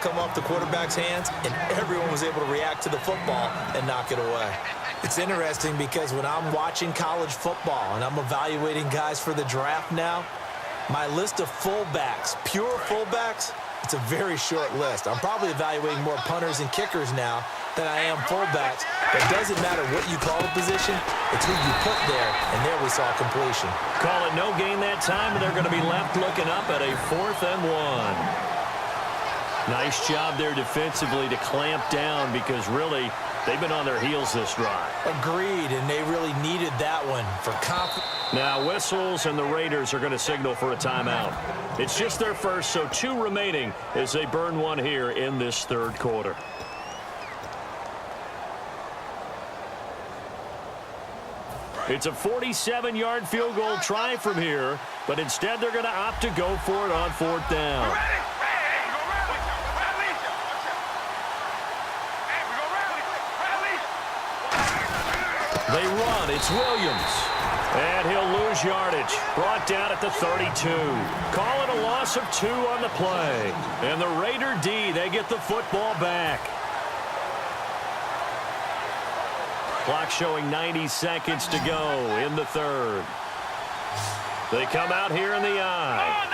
come off the quarterback's hands, and everyone was able to react to the football and knock it away. It's interesting because when I'm watching college football and I'm evaluating guys for the draft now, my list of fullbacks, pure fullbacks, it's a very short list. I'm probably evaluating more punters and kickers now than I am fullbacks. But it doesn't matter what you call the position, it's who you put there, and there we saw completion. Call it no gain that time, and they're going to be left looking up at a 4th and 1. Nice job there defensively to clamp down because really they've been on their heels this drive. Agreed, and they really needed that one for confidence. Now whistles, and the Raiders are going to signal for a timeout. It's just their first, so 2 remaining as they burn one here in this 3rd quarter. It's a 47-yard field goal try from here, but instead they're going to opt to go for it on 4th down. They run. It's Williams. And he'll lose yardage. Brought down at the 32. Call it a loss of 2 on the play. And the Raider D, they get the football back. Clock showing 90 seconds to go in the 3rd. They come out here in the eye.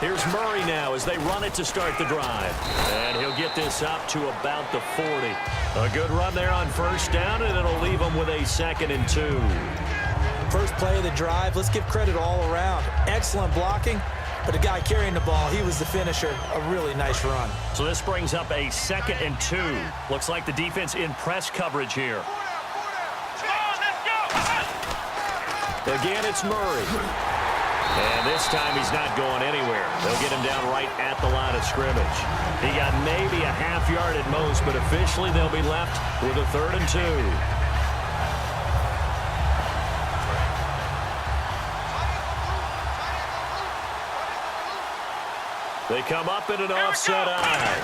Here's Murray now as they run it to start the drive. And he'll get this up to about the 40. A good run there on 1st down, and it'll leave them with a 2nd and 2. First play of the drive, let's give credit all around. Excellent blocking, but the guy carrying the ball, he was the finisher. A really nice run. So this brings up a 2nd and 2. Looks like the defense in press coverage here. Again, it's Murray. And this time he's not going anywhere. They'll get him down right at the line of scrimmage. He got maybe a half yard at most, but officially they'll be left with a 3rd and 2. They come up in an offset eye.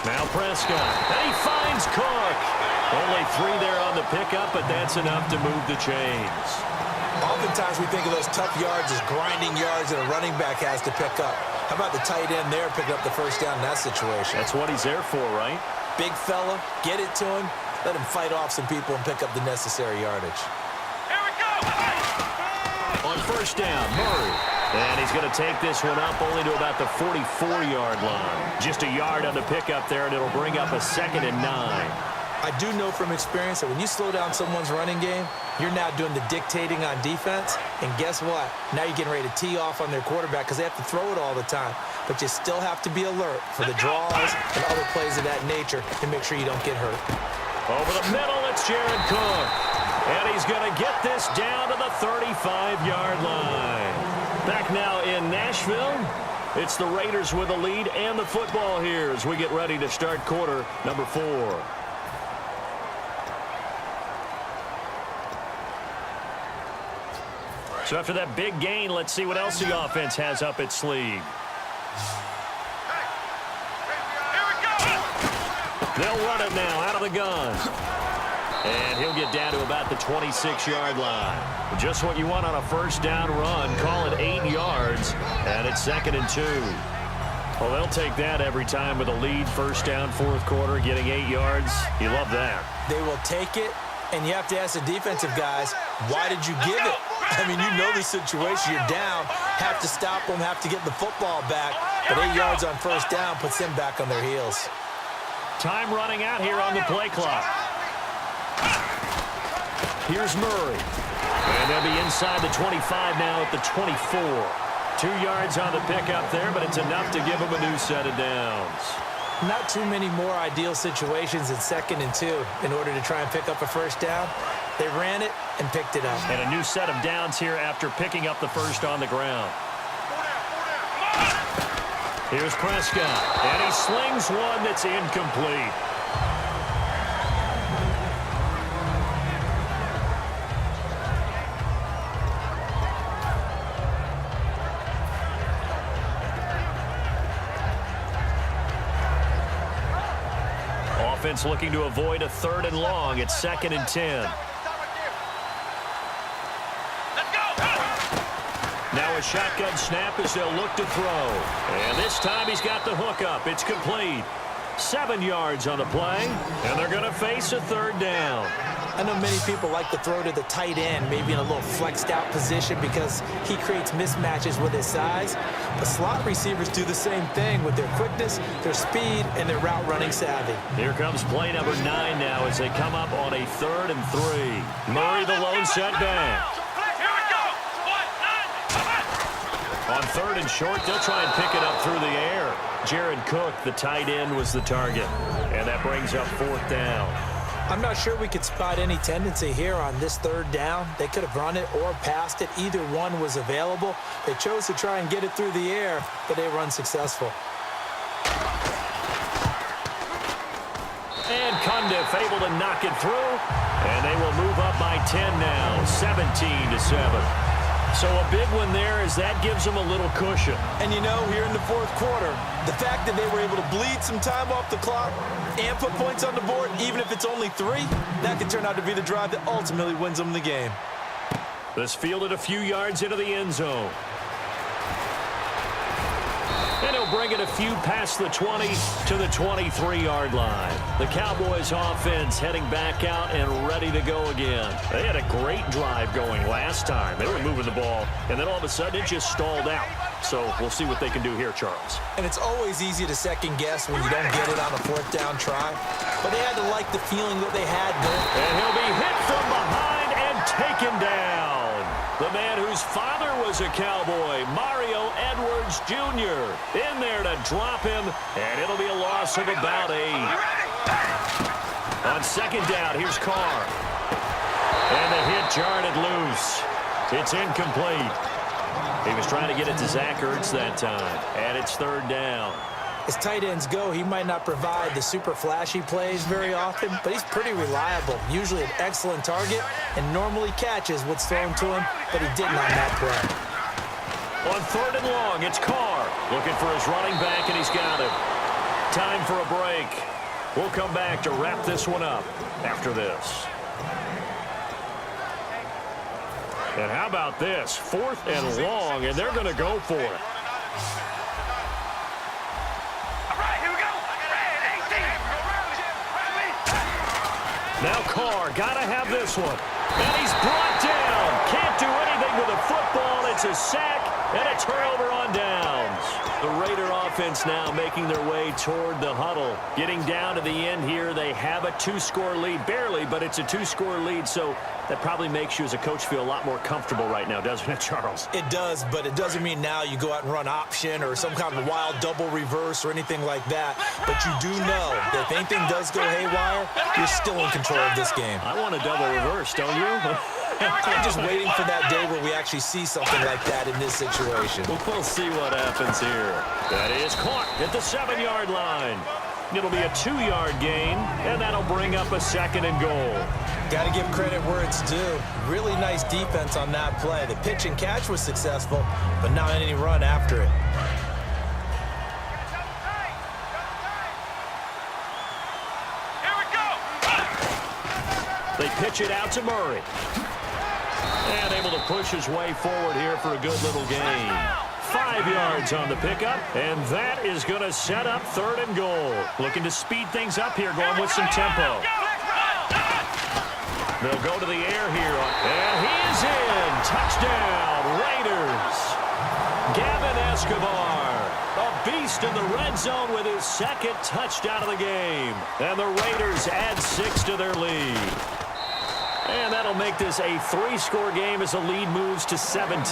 Now Prescott. And he finds Cook. Only 3 there on the pickup, but that's enough to move the chains. Oftentimes we think of those tough yards as grinding yards that a running back has to pick up. How about the tight end there picking up the 1st down in that situation? That's what he's there for, right? Big fella, get it to him, let him fight off some people and pick up the necessary yardage. Here we go! On 1st down, Murray. And he's going to take this one up only to about the 44-yard line. Just a yard on the pickup there, and it'll bring up a 2nd and 9. I do know from experience that when you slow down someone's running game, you're now doing the dictating on defense. And guess what? Now you're getting ready to tee off on their quarterback because they have to throw it all the time. But you still have to be alert for the draws and other plays of that nature to make sure you don't get hurt. Over the middle, it's Jared Cook. And he's going to get this down to the 35-yard line. Back now in Nashville. It's the Raiders with a lead and the football here as we get ready to start quarter number 4. So after that big gain, let's see what else the offense has up its sleeve. They'll run it now out of the gun. And he'll get down to about the 26-yard line. Just what you want on a 1st down run. Call it 8 yards, and it's 2nd and 2. Well, they'll take that every time with a lead. 1st down, 4th quarter, getting 8 yards. You love that. They will take it, and you have to ask the defensive guys, why did you give it? I mean, you know the situation. You're down, have to stop them, have to get the football back. But 8 yards on 1st down puts them back on their heels. Time running out here on the play clock. Here's Murray. And they'll be inside the 25 now at the 24. 2 yards on the pickup there, but it's enough to give them a new set of downs. Not too many more ideal situations in 2nd and 2 in order to try and pick up a 1st down. They ran it and picked it up. And a new set of downs here after picking up the 1st on the ground. Here's Prescott, and he slings one that's incomplete. Offense looking to avoid a 3rd and long. It's 2nd and 10. Now a shotgun snap as they'll look to throw. And this time he's got the hook up. It's complete. 7 yards on the play, and they're going to face a third down. I know many people like to throw to the tight end, maybe in a little flexed out position because he creates mismatches with his size. But slot receivers do the same thing with their quickness, their speed, and their route running savvy. Here comes play number 9 now as they come up on a 3rd and 3. Murray the lone setback. On 3rd and short, they'll try and pick it up through the air. Jared Cook, the tight end, was the target. And that brings up 4th down. I'm not sure we could spot any tendency here on this 3rd down. They could have run it or passed it. Either one was available. They chose to try and get it through the air, but they were unsuccessful. And Cundiff able to knock it through. And they will move up by 10 now, 17-7. So a big one there as that gives them a little cushion. And you know, here in the 4th quarter, the fact that they were able to bleed some time off the clock and put points on the board, even if it's only 3, that could turn out to be the drive that ultimately wins them the game. This fielded a few yards into the end zone. And he'll bring it a few past the 20 to the 23-yard line. The Cowboys offense heading back out and ready to go again. They had a great drive going last time. They were moving the ball, and then all of a sudden it just stalled out. So we'll see what they can do here, Charles. And it's always easy to second guess when you don't get it on a 4th down try. But they had to like the feeling that they had going. And he'll be hit from behind and taken down. The man whose father was a Cowboy, Mario Edwards Jr., in there to drop him, and it'll be a loss of about 8. On 2nd down, here's Carr. And the hit jarred it loose. It's incomplete. He was trying to get it to Zach Ertz that time, and it's 3rd down. As tight ends go, he might not provide the super flashy plays very often, but he's pretty reliable, usually an excellent target, and normally catches what's thrown to him, but he didn't on that play. On 3rd and long, it's Carr looking for his running back, and he's got it. Time for a break. We'll come back to wrap this one up after this. And how about this? 4th and long, and they're going to go for it. Now Carr, got to have this one. And he's brought down. Can't do anything with a football. It's a sack and a turnover on downs. The Raider offense now making their way toward the huddle. Getting down to the end here, they have a 2-score lead. Barely, but it's a 2-score lead, so that probably makes you as a coach feel a lot more comfortable right now, doesn't it, Charles? It does, but it doesn't mean now you go out and run option or some kind of wild double reverse or anything like that. But you do know that if anything does go haywire, you're still in control of this game. I want a double reverse, don't you? I'm just waiting for that day where we actually see something like that in this situation. We'll see what happens here. That is caught at the 7-yard line. It'll be a 2-yard gain, and that'll bring up a 2nd and goal. Got to give credit where it's due. Really nice defense on that play. The pitch and catch was successful, but not any run after it. They pitch it out to Murray. And able to push his way forward here for a good little gain. 5 yards on the pickup, and that is going to set up 3rd and goal. Looking to speed things up here, going with some tempo. They'll go to the air here, and he is in. Touchdown, Raiders. Gavin Escobar, a beast in the red zone with his 2nd touchdown of the game. And the Raiders add 6 to their lead. And that'll make this a 3-score game as the lead moves to 17.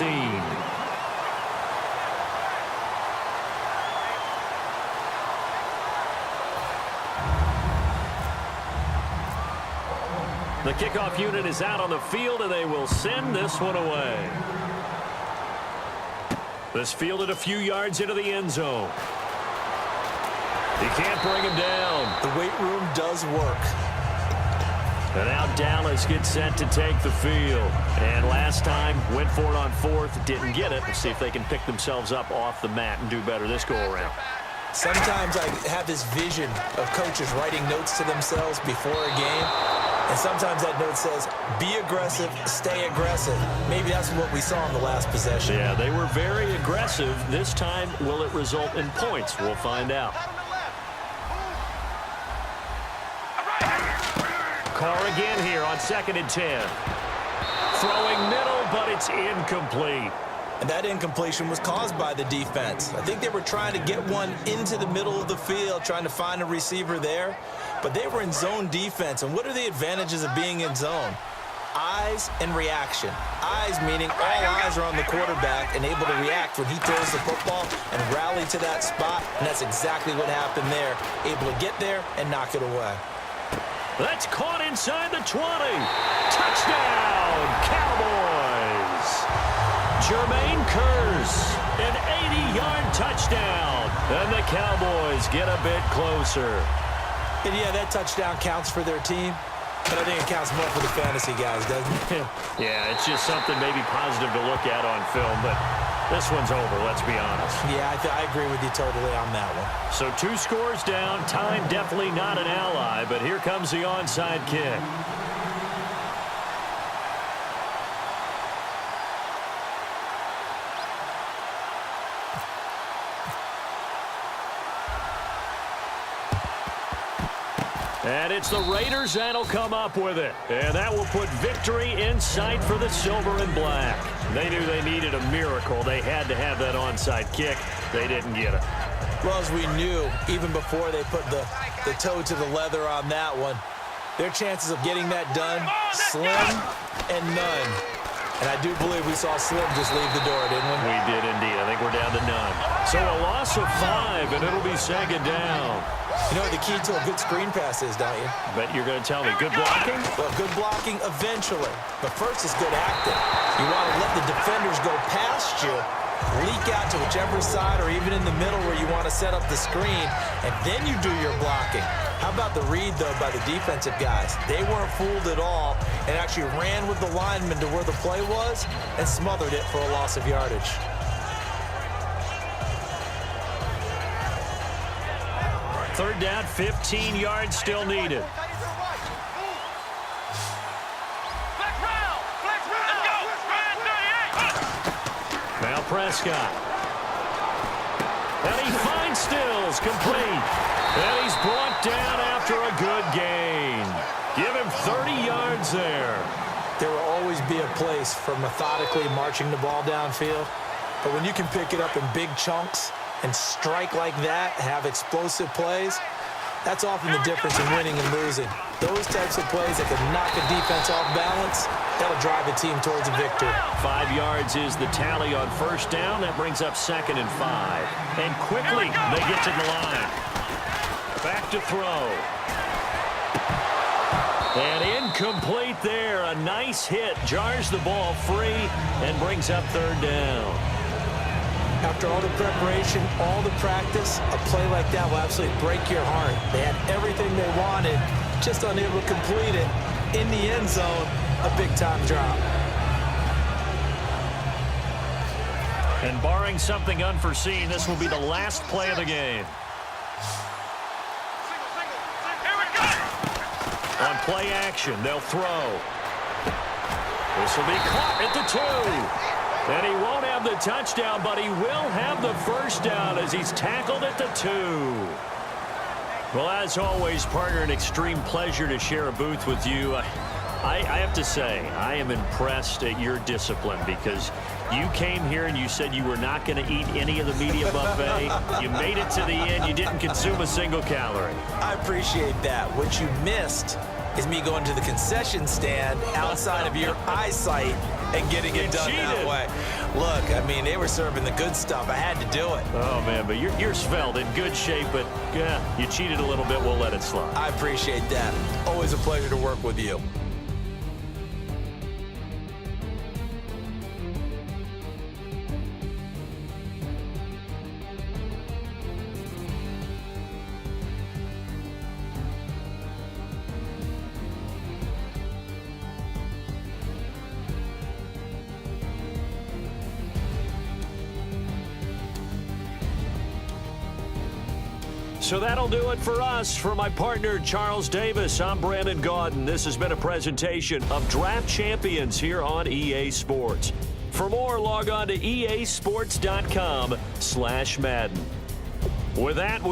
The kickoff unit is out on the field, and they will send this one away. This fielded a few yards into the end zone. He can't bring him down. The weight room does work. And now Dallas gets set to take the field. And last time, went for it on 4th, didn't get it. We'll see if they can pick themselves up off the mat and do better this go-around. Sometimes I have this vision of coaches writing notes to themselves before a game. And sometimes that note says, be aggressive, stay aggressive. Maybe that's what we saw in the last possession. Yeah, they were very aggressive. This time, will it result in points? We'll find out. Carr again here on 2nd and 10. Throwing middle, but it's incomplete. And that incompletion was caused by the defense. I think they were trying to get one into the middle of the field, trying to find a receiver there. But they were in zone defense. And what are the advantages of being in zone? Eyes and reaction. Eyes meaning all eyes are on the quarterback and able to react when he throws the football and rally to that spot. And that's exactly what happened there. Able to get there and knock it away. That's caught inside the 20. Touchdown, Cowboys. Jermaine Kearse, an 80-yard touchdown. And the Cowboys get a bit closer. And yeah, that touchdown counts for their team. But I think it counts more for the fantasy guys, doesn't it? Yeah, it's just something maybe positive to look at on film, but this one's over, let's be honest. Yeah, I agree with you totally on that one. So 2 scores down, time definitely not an ally, but here comes the onside kick. And it's the Raiders that'll come up with it. And that will put victory in sight for the silver and black. They knew they needed a miracle. They had to have that onside kick. They didn't get it. Well, as we knew, even before they put the toe to the leather on that one, their chances of getting that done, slim and none. And I do believe we saw Slim just leave the door, didn't we? We did indeed. I think we're down to none. So a loss of 5, and it'll be 2nd down. You know what the key to a good screen pass is, don't you? Bet you're going to tell me. Good blocking? Well, good blocking eventually. But first is good acting. You want to let the defenders go past you, leak out to whichever side or even in the middle where you want to set up the screen, and then you do your blocking. How about the read, though, by the defensive guys? They weren't fooled at all and actually ran with the lineman to where the play was and smothered it for a loss of yardage. Third down, 15 yards still needed. Now Prescott. And he finds Stills, complete. And he's brought down after a good gain. Give him 30 yards there. There will always be a place for methodically marching the ball downfield. But when you can pick it up in big chunks and strike like that, have explosive plays, that's often the difference in winning and losing. Those types of plays that can knock a defense off balance, that'll drive a team towards a victory. 5 yards is the tally on first down. That brings up 2nd and 5. And quickly, they get to the line. Back to throw. And incomplete there. A nice hit. Jars the ball free and brings up 3rd down. After all the preparation, all the practice, a play like that will absolutely break your heart. They had everything they wanted, just unable to complete it. In the end zone, a big-time drop. And barring something unforeseen, this will be the last play of the game. On play action, they'll throw. This will be caught at the 2. And he won't have the touchdown, but he will have the first down as he's tackled at the 2. Well, as always, partner, an extreme pleasure to share a booth with you. I have to say, I am impressed at your discipline because you came here and you said you were not going to eat any of the media buffet. You made it to the end. You didn't consume a single calorie. I appreciate that. What you missed is me going to the concession stand outside of your eyesight and getting it done that way. Look, I mean, they were serving the good stuff. I had to do it. Oh, man, but you're svelte, in good shape, but yeah, you cheated a little bit. We'll let it slide. I appreciate that. Always a pleasure to work with you. So that'll do it for us. For my partner, Charles Davis, I'm Brandon Gaudin. This has been a presentation of Draft Champions here on EA Sports. For more, log on to easports.com/Madden. With that,